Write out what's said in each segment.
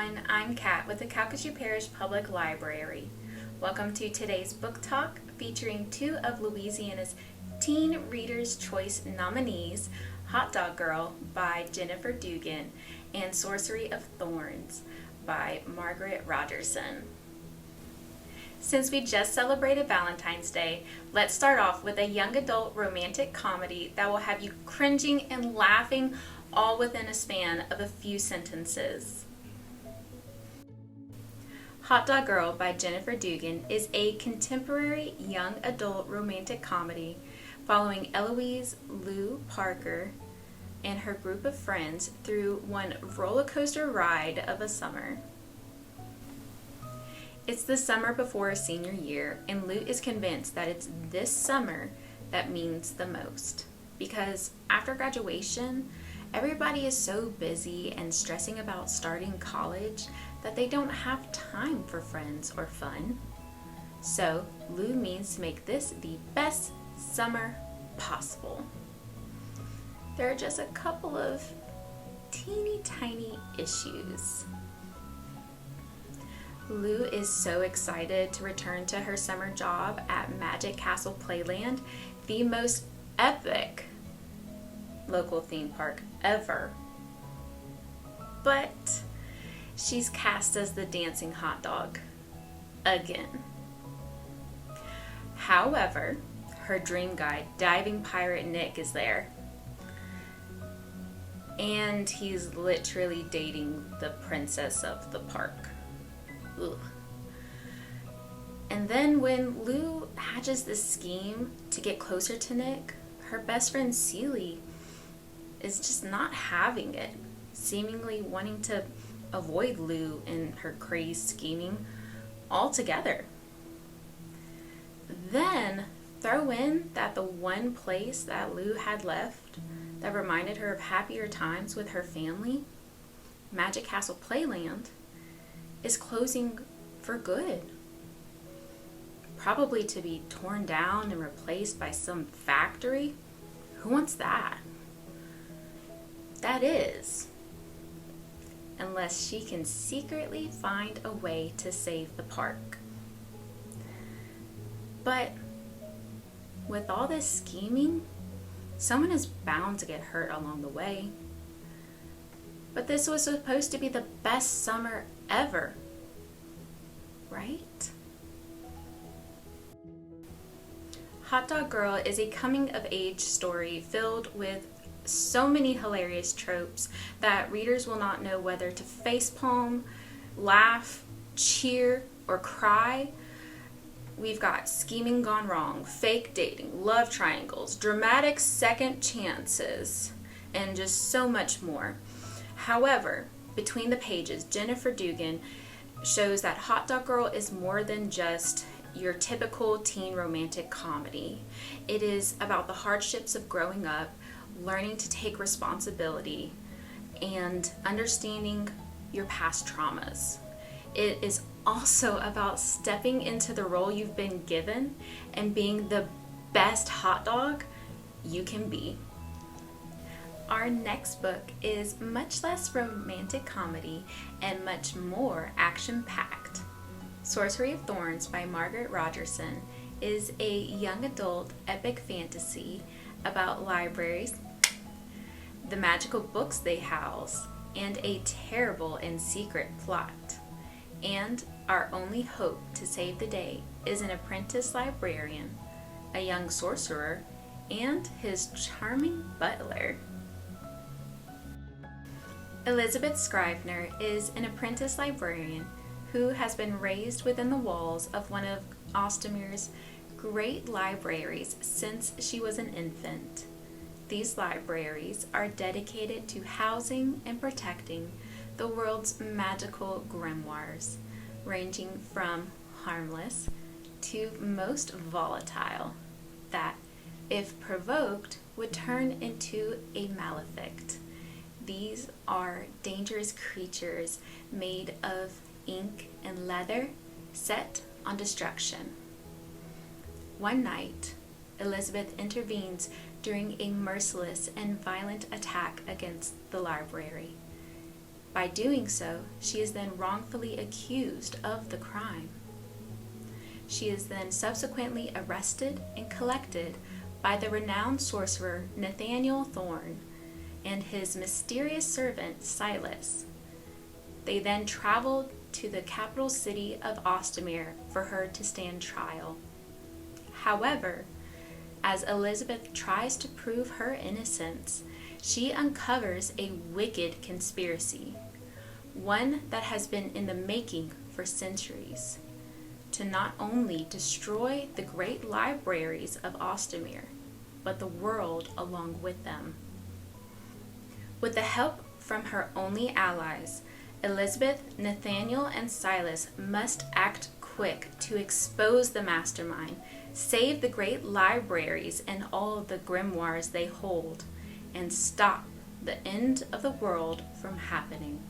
everyone, I'm Kat with the Calcasieu Parish Public Library. Welcome to today's book talk featuring two of Louisiana's Teen Reader's Choice nominees, Hot Dog Girl by Jennifer Dugan and Sorcery of Thorns by Margaret Rogerson. Since we just celebrated Valentine's Day, let's start off with a young adult romantic comedy that will have you cringing and laughing all within a span of a few sentences. Hot Dog Girl by Jennifer Dugan is a contemporary young adult romantic comedy following Eloise Lou Parker and her group of friends through one roller coaster ride of a summer. It's the summer before senior year, and Lou is convinced that it's this summer that means the most. Because after graduation, everybody is so busy and stressing about starting college that they don't have time for friends or fun. So Lou means to make this the best summer possible. There are just a couple of teeny tiny issues. Lou is so excited to return to her summer job at Magic Castle Playland, the most epic local theme park ever. But she's cast as the dancing hot dog again. However, her dream guide, Diving Pirate Nick, is there. And he's literally dating the princess of the park. Ugh. And then when Lou hatches this scheme to get closer to Nick, her best friend Celie is just not having it, seemingly wanting to avoid Lou and her crazed scheming altogether. Then throw in that the one place that Lou had left that reminded her of happier times with her family, Magic Castle Playland, is closing for good. Probably to be torn down and replaced by some factory. Who wants that? That is, unless she can secretly find a way to save the park. But with all this scheming, someone is bound to get hurt along the way. But this was supposed to be the best summer ever, right? Hot Dog Girl is a coming-of-age story filled with so many hilarious tropes that readers will not know whether to facepalm, laugh, cheer, or cry. We've got scheming gone wrong, fake dating, love triangles, dramatic second chances, and just so much more. However, between the pages, Jennifer Dugan shows that Hot Dog Girl is more than just your typical teen romantic comedy. It is about the hardships of growing up, learning to take responsibility, and understanding your past traumas. It is also about stepping into the role you've been given and being the best hot dog you can be. Our next book is much less romantic comedy and much more action-packed. Sorcery of Thorns by Margaret Rogerson is a young adult epic fantasy about libraries, the magical books they house, and a terrible and secret plot. And our only hope to save the day is an apprentice librarian, a young sorcerer, and his charming butler. Elizabeth Scrivener is an apprentice librarian who has been raised within the walls of one of Ostermere's great libraries since she was an infant. These libraries are dedicated to housing and protecting the world's magical grimoires, ranging from harmless to most volatile, that, if provoked, would turn into a malefic. These are dangerous creatures made of ink and leather, set on destruction. One night, Elizabeth intervenes during a merciless and violent attack against the library. By doing so, she is then wrongfully accused of the crime. She is then subsequently arrested and collected by the renowned sorcerer Nathaniel Thorn and his mysterious servant Silas. They then traveled to the capital city of Ostamere for her to stand trial. However, as Elizabeth tries to prove her innocence, she uncovers a wicked conspiracy, one that has been in the making for centuries, to not only destroy the great libraries of Ostamere, but the world along with them. With the help from her only allies, Elizabeth, Nathaniel, and Silas must act quick to expose the mastermind, save the great libraries and all the grimoires they hold, and stop the end of the world from happening.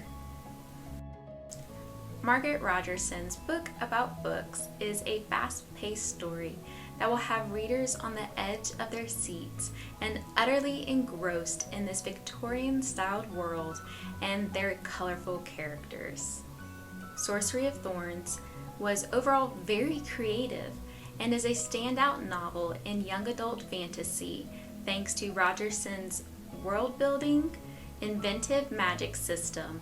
Margaret Rogerson's book about books is a fast-paced story that will have readers on the edge of their seats and utterly engrossed in this Victorian-styled world and their colorful characters. Sorcery of Thorns was overall very creative and is a standout novel in young adult fantasy thanks to Rogerson's world building, inventive magic system,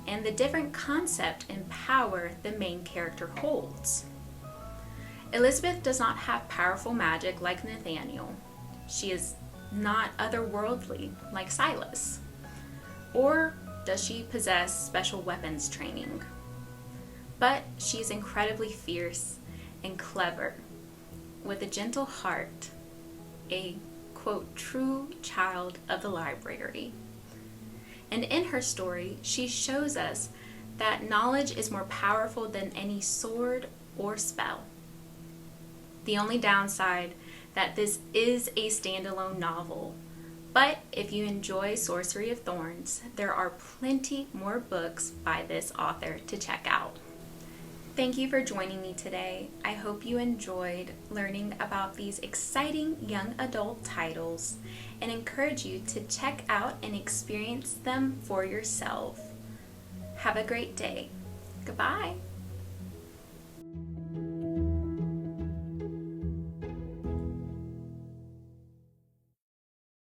and the different concept and power the main character holds. Elizabeth does not have powerful magic like Nathaniel. She is not otherworldly like Silas. Or does she possess special weapons training? But she is incredibly fierce and clever, with a gentle heart, a, quote, true child of the library. And in her story, she shows us that knowledge is more powerful than any sword or spell. The only downside that this is a standalone novel, but if you enjoy Sorcery of Thorns, there are plenty more books by this author to check out. Thank you for joining me today. I hope you enjoyed learning about these exciting young adult titles and encourage you to check out and experience them for yourself. Have a great day. Goodbye.